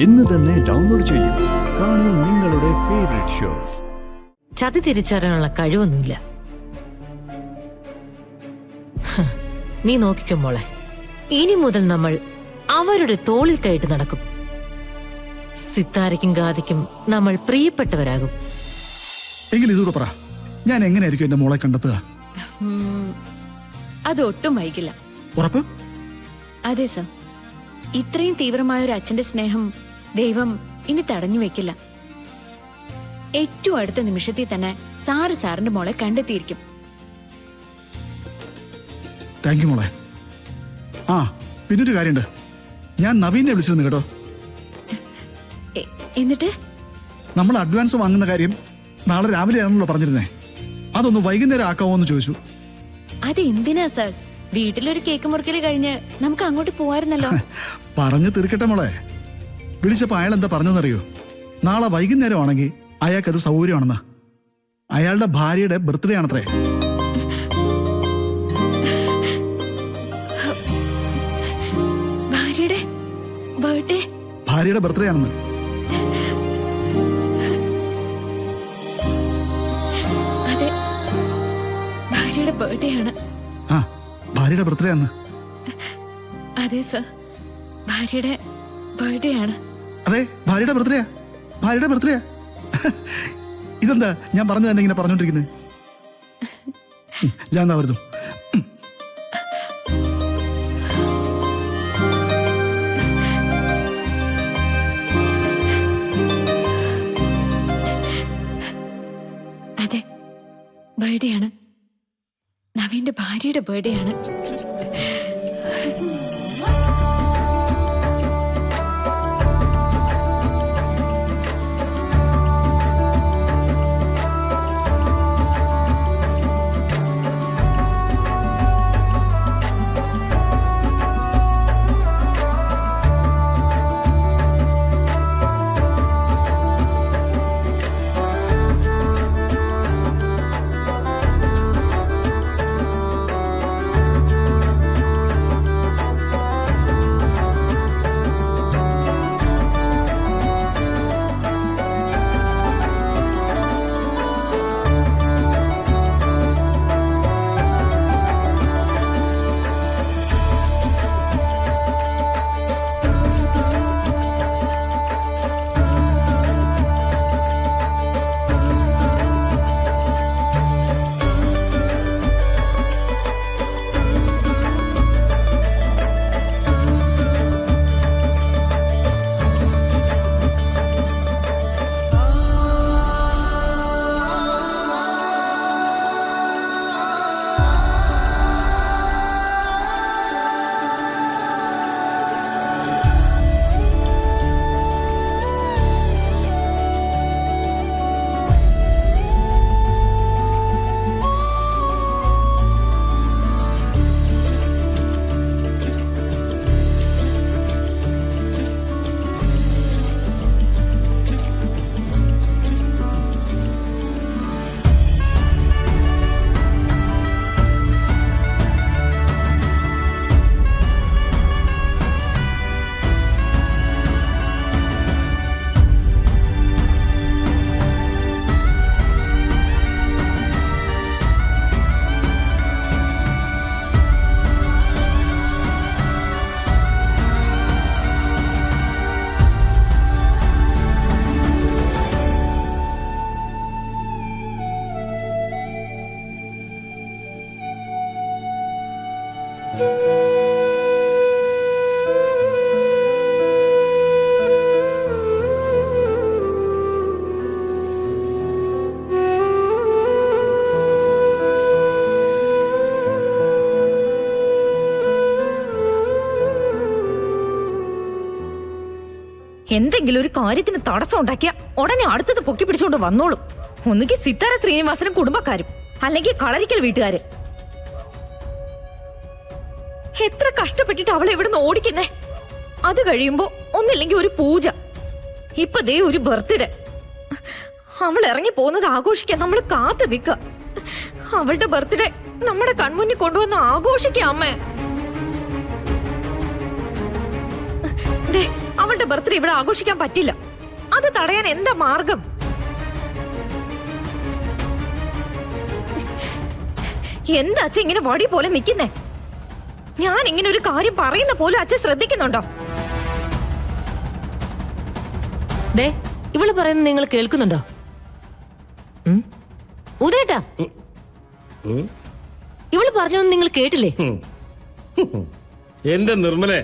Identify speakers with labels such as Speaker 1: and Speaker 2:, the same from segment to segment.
Speaker 1: ഇന്ന് തന്നെ ഡൗൺലോഡ് ചെയ്യൂ. കാണൂ നിങ്ങളുടെ ഫേവറേറ്റ് ഷോസ്.
Speaker 2: ചതി തിരിച്ചറിയാനുള്ള കഴിവൊന്നുമില്ല. നീ നോക്കിക്കോ മോളെ, ഇനി മുതൽ നമ്മൾ അവരുടെ തോളിൽ കയറ്റി നടക്കും. സിത്താരയ്ക്കും ഗാദിക്കും നമ്മൾ പ്രിയപ്പെട്ടവരാകും.
Speaker 3: എങ്കിൽ ഇതൂടെ പറ, ഞാൻ എങ്ങനെയായിരിക്കും എന്റെ മോളെ കണ്ടെത്തുക?
Speaker 4: അത് ഒട്ടും വൈകില്ല.
Speaker 3: ഉറപ്പ്?
Speaker 4: അതെ സർ, ഇത്രയും തീവ്രമായ ഒരു അച്ഛന്റെ സ്നേഹം ദൈവം ഇനി തടഞ്ഞു വെക്കില്ല. ഏറ്റവും അടുത്ത നിമിഷത്തിൽ തന്നെ സാറിന്റെ മോളെ കണ്ടെത്തിയിരിക്കും.
Speaker 3: താങ്ക് യു മോളെ. ആ, പിന്നൊരു കാര്യമുണ്ട്. ഞാൻ നവീനെ വിളിച്ചിരുന്നു കേട്ടോ.
Speaker 4: എന്നിട്ട്
Speaker 3: നമ്മൾ അഡ്വാൻസ് വാങ്ങുന്ന കാര്യം നാളെ രാവിലെയാണല്ലോ പറഞ്ഞിരുന്നേ. അതൊന്ന് വൈകുന്നേരം ആക്കാവോ എന്ന് ചോദിച്ചു.
Speaker 4: അത് എന്തിനാ സർ? വീട്ടിലൊരു കേക്ക് മുറിക്കല് കഴിഞ്ഞ് നമുക്ക് അങ്ങോട്ട് പോവായിരുന്നല്ലോ.
Speaker 3: പറഞ്ഞു തീർക്കട്ടെ മോളെ. വിളിച്ചപ്പോ അയാൾ എന്താ പറഞ്ഞെന്നറിയോ? നാളെ വൈകുന്നേരം ആണെങ്കിൽ അയാൾക്കത് സൗകര്യമാണെന്ന്. അയാളുടെ ഭാര്യയുടെ ബർത്ത്ഡേ ആണത്രേ. ഭാര്യയുടെ ബർത്ത്ഡേ ആണെന്ന്.
Speaker 4: അതെ, ഭാര്യയുടെ ബർത്ത്ഡേ ആണ്.
Speaker 3: ആ, ഭാര്യയുടെ ബർത്ത്ഡേ ആണ്.
Speaker 4: അതെ സർ, ഭാര്യയുടെ ബർത്ത്ഡേ ആണ്.
Speaker 3: അതെ, ഭാര്യയുടെ ബർത്ത്ഡേ. ഭാര്യയുടെ ബർത്ത്ഡേ. ഇതെന്താ ഞാൻ പറഞ്ഞു തന്നെ ഇങ്ങനെ പറഞ്ഞോണ്ടിരിക്കുന്നത്? ഞാൻ എന്താ വരുന്നു?
Speaker 4: അതെ, ബർത്ത്ഡേ ആണ്. നവീന്റെ ഭാര്യയുടെ ബർത്ത്ഡേ ആണ്.
Speaker 5: എന്തെങ്കിലും ഒരു കാര്യത്തിന് തടസ്സം ഉണ്ടാക്കിയ ഉടനെ അടുത്തത് പൊക്കി പിടിച്ചുകൊണ്ട് വന്നോളും. ഒന്നുകിൽ സിത്താര ശ്രീനിവാസനും കുടുംബക്കാരും, അല്ലെങ്കിൽ കളരിക്കൽ വീട്ടുകാര്. എത്ര കഷ്ടപ്പെട്ടിട്ട് അവളെ ഇവിടുന്ന് ഓടിക്കുന്നേ. അത് കഴിയുമ്പോ ഒന്നില്ലെങ്കിൽ ഒരു പൂജ, ഇപ്പൊ ദേ ഒരു ബർത്ത്ഡേ. അവൾ ഇറങ്ങി പോകുന്നത് ആഘോഷിക്കാൻ നമ്മൾ കാത്തു നിൽക്ക. അവളുടെ ബർത്ത്ഡേ നമ്മുടെ കൺമുന്നിൽ കൊണ്ടുവന്ന് ആഘോഷിക്കാം അമ്മേ. അവളുടെ ബർത്ത്ഡേ ഇവിടെ ആഘോഷിക്കാൻ പറ്റില്ല. അത് തടയാൻ എന്താ മാർഗം? എന്താ അച്ഛൻ ഇങ്ങനെ വടി പോലെ നിൽക്കുന്നേ? ഞാൻ ഇങ്ങനെ ഒരു കാര്യം പറയുന്ന പോലും അച്ഛൻ ശ്രദ്ധിക്കുന്നുണ്ടോ?
Speaker 2: ദേ ഇവള് പറയുന്നത് നിങ്ങൾ കേൾക്കുന്നുണ്ടോ? ഉദയേട്ടാ, ഇവള് പറഞ്ഞൊന്നും നിങ്ങൾ കേട്ടില്ലേ?
Speaker 6: എന്റെ നിർമ്മലെ,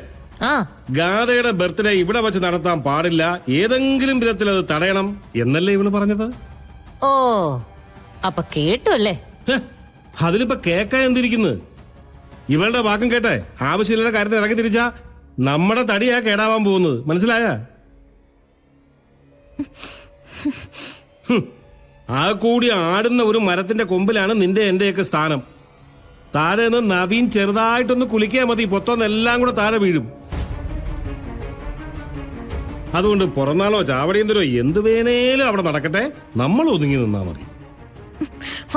Speaker 2: ആ
Speaker 6: ഗാഥയുടെ ബർത്ത്ഡേ ഇവിടെ വെച്ച് നടത്താൻ പാടില്ല, ഏതെങ്കിലും വിധത്തിൽ അത് തടയണം എന്നല്ലേ ഇവള് പറഞ്ഞത്?
Speaker 2: ഓ, അപ്പൊ കേട്ടു അല്ലേ?
Speaker 6: അതിലിപ്പോ കേക്കാൻ എന്തിരിക്കുന്നു? ഇവളുടെ വാക്കും കേട്ടെ ആവശ്യമില്ലാത്ത കാര്യത്തിൽ ഇറങ്ങി തിരിച്ചാ നമ്മുടെ തടിയാ കേടാവാൻ പോകുന്നത്, മനസ്സിലായ? ആ കൂടി ആടുന്ന ഒരു മരത്തിന്റെ കൊമ്പിലാണ് നിന്റെ എന്റെയൊക്കെ സ്ഥാനം. താഴെ നിന്ന് നവീൻ ചെറുതായിട്ടൊന്ന് കുലിക്കാ മതി, പൊത്തൊന്നെല്ലാം കൂടെ താഴെ വീഴും. അതുകൊണ്ട് പുറന്നാളോ ചാവടിയന്തരോ എന്ത് വേണേലും അവിടെ നടക്കട്ടെ, നമ്മൾ ഒതുങ്ങി നിന്നാ മതി.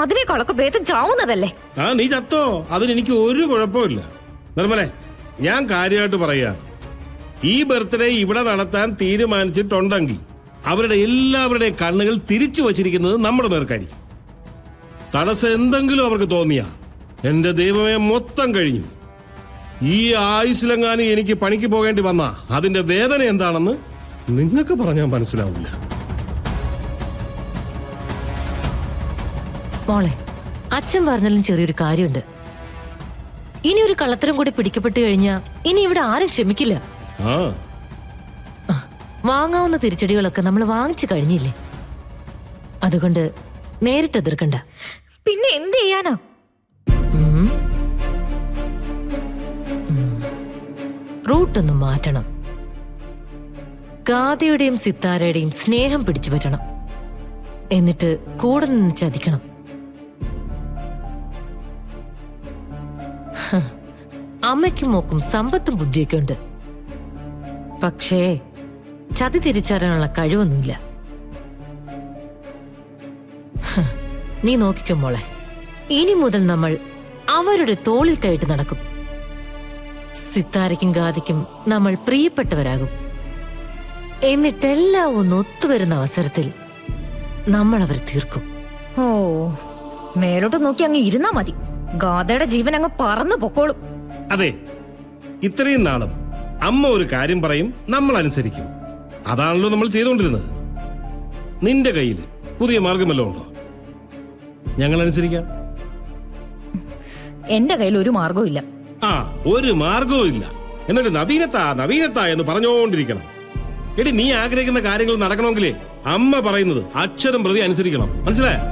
Speaker 5: അതിനേക്കാളൊക്കെ ഭേദം ചാവുന്നതല്ലേ?
Speaker 6: ആ, നീ ചത്തോ, അതിനെനിക്ക് ഒരു കുഴപ്പമില്ല. നിർമ്മലെ, ഞാൻ കാര്യമായിട്ട് പറയുകയാണ്. ഈ ബർത്ത്ഡേ ഇവിടെ നടത്താൻ തീരുമാനിച്ചിട്ടുണ്ടെങ്കിൽ അവരുടെ എല്ലാവരുടെയും കണ്ണുകൾ തിരിച്ചു വച്ചിരിക്കുന്നത് നമ്മുടെ നേർക്കായിരിക്കും. തടസ്സം എന്തെങ്കിലും അവർക്ക് തോന്നിയാ എന്റെ ദൈവമേ മൊത്തം കഴിഞ്ഞു. ഈ ആയുസിലെങ്ങാനും എനിക്ക് പണിക്ക് പോകേണ്ടി വന്നാ അതിന്റെ വേദന എന്താണെന്ന് നിങ്ങൾക്ക് പറഞ്ഞാൽ മനസ്സിലാവില്ല.
Speaker 2: മോളെ, അച്ഛൻ പറഞ്ഞാലും ചെറിയൊരു കാര്യമുണ്ട്. ഇനി ഒരു കള്ളത്തരം കൂടി പിടിക്കപ്പെട്ടു കഴിഞ്ഞാ ഇനി ഇവിടെ ആരും ക്ഷമിക്കില്ല.
Speaker 6: ആ,
Speaker 2: വാങ്ങാവുന്ന തിരിച്ചടികളൊക്കെ നമ്മൾ വാങ്ങിച്ചു കഴിഞ്ഞില്ലേ? അതുകൊണ്ട് നേരിട്ട് എതിർക്കണ്ട.
Speaker 5: പിന്നെ എന്ത് ചെയ്യാനാ?
Speaker 2: റൂട്ടൊന്ന് മാറ്റണം. ഗാഥയുടെയും സിത്താരയുടെയും സ്നേഹം പിടിച്ചു പറ്റണം. എന്നിട്ട് കൂടെ നിന്ന് ചതിക്കണം. അമ്മയ്ക്കും മോക്കും സമ്പത്തും ബുദ്ധിയൊക്കെ ഉണ്ട്. പക്ഷേ ചതി തിരിച്ചറിയാനുള്ള കഴിവൊന്നുമില്ല. നീ നോക്കിക്കോ മോളെ, ഇനി മുതൽ നമ്മൾ അവരുടെ തോളിൽ കയറ്റി നടക്കും. സിത്താരയ്ക്കും ഗാഥയ്ക്കും നമ്മൾ പ്രിയപ്പെട്ടവരാകും. എന്നിട്ടെല്ലാം ഒന്ന് ഒത്തുവരുന്ന അവസരത്തിൽ നമ്മൾ അവർ തീർക്കും.
Speaker 5: ഓ, മേലോട്ട് നോക്കി അങ്ങ് ഇരുന്നാ മതി. ഗാഥയുടെ ജീവൻ അങ്ങ് പറന്നു പൊക്കോളും.
Speaker 6: അതെ, ഇത്രയും നാളും അമ്മ ഒരു കാര്യം പറയും, നമ്മൾ അനുസരിക്കും. അതാണല്ലോ നമ്മൾ ചെയ്തുകൊണ്ടിരുന്നത്. നിന്റെ കയ്യിൽ പുതിയ മാർഗമല്ലോ ഉണ്ടോ? ഞങ്ങൾ അനുസരിക്കാം.
Speaker 5: എന്റെ കയ്യിൽ ഒരു മാർഗവും ഇല്ല.
Speaker 6: ആ, ഒരു മാർഗവും ഇല്ല. എന്നിട്ട് നവീനത്താ നവീനത്താ എന്ന് പറഞ്ഞുകൊണ്ടിരിക്കണം. എടി, നീ ആഗ്രഹിക്കുന്ന കാര്യങ്ങൾ നടക്കണമെങ്കിലേ അമ്മ പറയുന്നത് അക്ഷരം പ്രതി അനുസരിക്കണം, മനസ്സിലായോ?